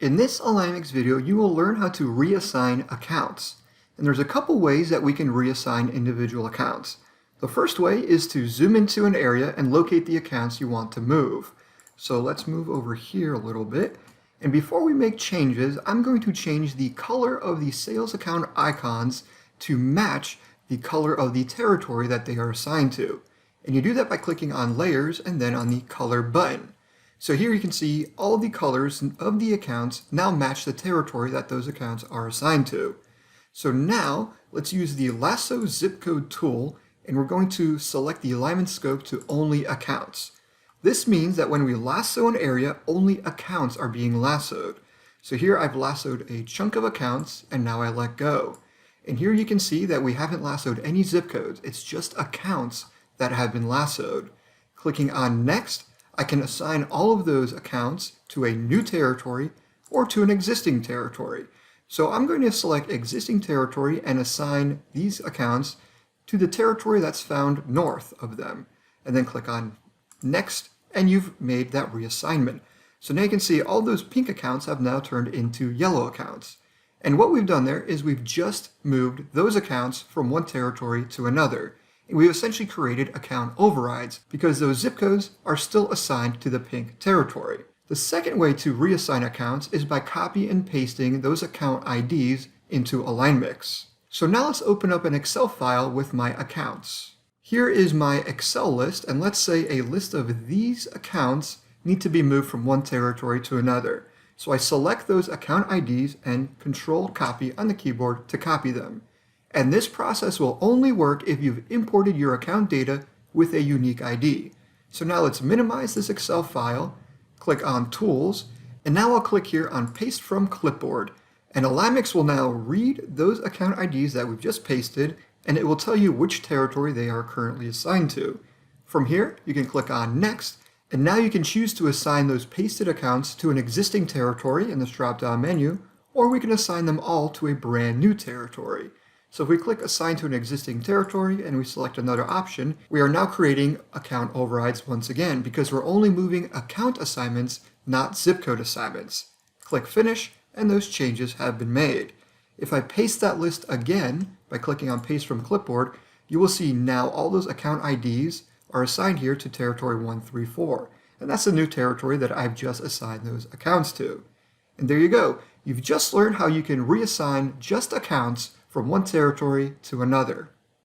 In this AlignMix video, you will learn how to reassign accounts. And there's a couple ways that we can reassign individual accounts. The first way is to zoom into an area and locate the accounts you want to move. So let's move over here a little bit. And before we make changes, I'm going to change the color of the sales account icons to match the color of the territory that they are assigned to. And you do that by clicking on Layers and then on the Color button. So here you can see all the colors of the accounts now match the territory that those accounts are assigned to. So now let's use the Lasso Zip Code tool, and we're going to select the alignment scope to only accounts. This means that when we lasso an area, only accounts are being lassoed. So here I've lassoed a chunk of accounts, and now I let go. And here you can see that we haven't lassoed any zip codes. It's just accounts that have been lassoed. Clicking on Next, I can assign all of those accounts to a new territory or to an existing territory. So I'm going to select existing territory and assign these accounts to the territory that's found north of them. And then click on Next, and you've made that reassignment. So now you can see all those pink accounts have now turned into yellow accounts. And what we've done there is we've just moved those accounts from one territory to another. We've essentially created account overrides because those zip codes are still assigned to the pink territory. The second way to reassign accounts is by copy and pasting those account IDs into AlignMix. So now let's open up an Excel file with my accounts. Here is my Excel list, and let's say a list of these accounts need to be moved from one territory to another. So I select those account IDs and Control Copy on the keyboard to copy them. And this process will only work if you've imported your account data with a unique ID. So now let's minimize this Excel file, click on Tools, and now I'll click here on Paste from Clipboard. And AlignMix will now read those account IDs that we've just pasted, and it will tell you which territory they are currently assigned to. From here, you can click on Next, and now you can choose to assign those pasted accounts to an existing territory in this drop-down menu, or we can assign them all to a brand new territory. So if we click Assign to an existing territory and we select another option, we are now creating account overrides once again because we're only moving account assignments, not zip code assignments. Click Finish, and those changes have been made. If I paste that list again by clicking on Paste from Clipboard, you will see now all those account IDs are assigned here to territory 134. And that's the new territory that I've just assigned those accounts to. And there you go. You've just learned how you can reassign just accounts from one territory to another.